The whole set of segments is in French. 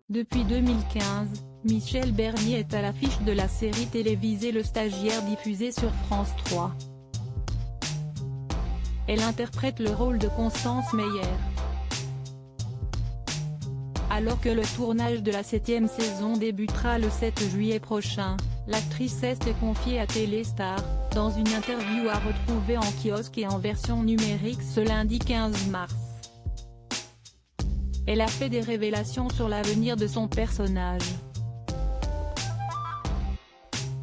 Depuis 2015, Michèle Bernier est à l'affiche de la série télévisée Le Stagiaire diffusée sur France 3. Elle interprète le rôle de Constance Meyer. Alors que le tournage de la 7e saison débutera le 7 juillet prochain, l'actrice s'est confiée à Téléstar, dans une interview à retrouver en kiosque et en version numérique ce lundi 15 mars. Elle a fait des révélations sur l'avenir de son personnage.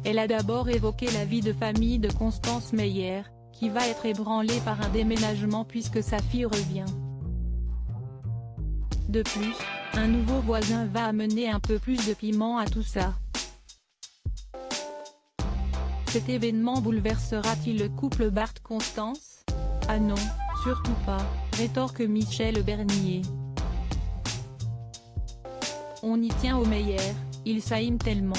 Elle a d'abord évoqué la vie de famille de Constance Meyer, qui va être ébranlée par un déménagement puisque sa fille revient. De plus, un nouveau voisin va amener un peu plus de piment à tout ça. Cet événement bouleversera-t-il le couple Bart-Constance? Ah non, surtout pas, rétorque Michèle Bernier. On y tient au Meyer, ils s'aiment tellement.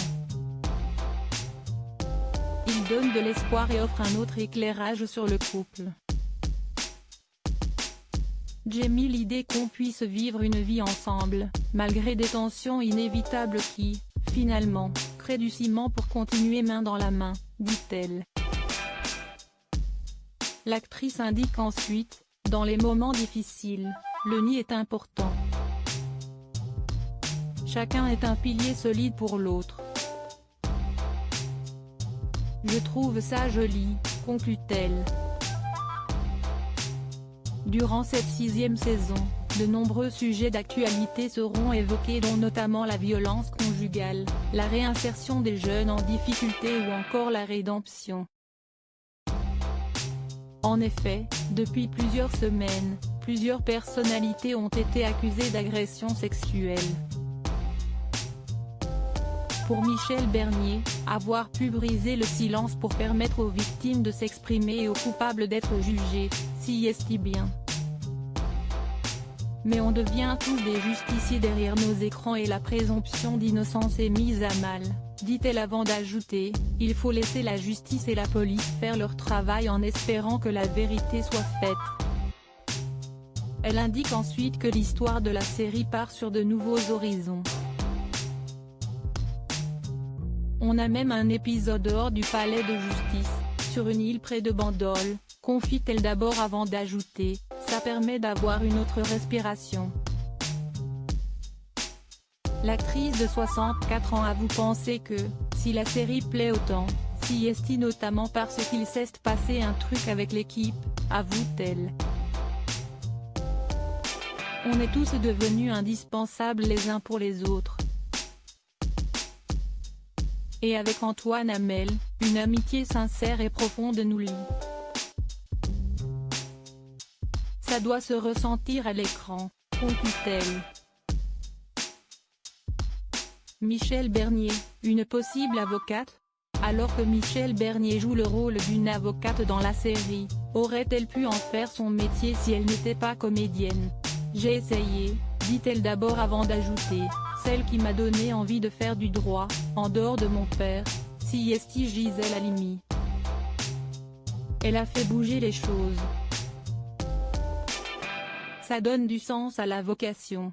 Il donne de l'espoir et offre un autre éclairage sur le couple. J'ai mis l'idée qu'on puisse vivre une vie ensemble, malgré des tensions inévitables qui, finalement, créent du ciment pour continuer main dans la main, dit-elle. L'actrice indique ensuite, dans les moments difficiles, le nid est important. Chacun est un pilier solide pour l'autre. Je trouve ça joli, conclut-elle. Durant cette 6e saison, de nombreux sujets d'actualité seront évoqués dont notamment la violence conjugale, la réinsertion des jeunes en difficulté ou encore la rédemption. En effet, depuis plusieurs semaines, plusieurs personnalités ont été accusées d'agressions sexuelles. Pour Michèle Bernier, avoir pu briser le silence pour permettre aux victimes de s'exprimer et aux coupables d'être jugés, si est bien. Mais on devient tous des justiciers derrière nos écrans et la présomption d'innocence est mise à mal, dit-elle avant d'ajouter, il faut laisser la justice et la police faire leur travail en espérant que la vérité soit faite. Elle indique ensuite que l'histoire de la série part sur de nouveaux horizons. On a même un épisode hors du palais de justice, sur une île près de Bandol, confie-t-elle d'abord avant d'ajouter, ça permet d'avoir une autre respiration. L'actrice de 64 ans avoue penser que, si la série plaît autant, si est notamment parce qu'il s'est passé un truc avec l'équipe, avoue-t-elle. On est tous devenus indispensables les uns pour les autres. Et avec Antoine Hamel, une amitié sincère et profonde nous lie. Ça doit se ressentir à l'écran, conclut-elle. Michèle Bernier, une possible avocate? Alors que Michèle Bernier joue le rôle d'une avocate dans la série, aurait-elle pu en faire son métier si elle n'était pas comédienne? J'ai essayé, dit-elle d'abord avant d'ajouter, celle qui m'a donné envie de faire du droit, en dehors de mon père, si Gisèle Halimi. Elle a fait bouger les choses. Ça donne du sens à la vocation.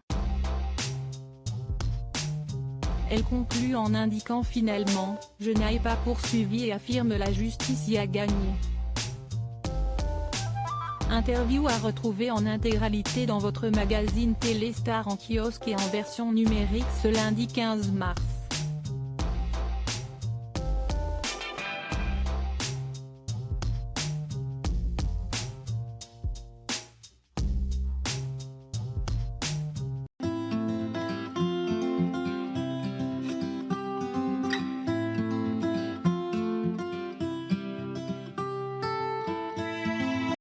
Elle conclut en indiquant finalement, je n'ai pas poursuivi et affirme la justice y a gagné. Interview à retrouver en intégralité dans votre magazine Téléstar en kiosque et en version numérique ce lundi 15 mars.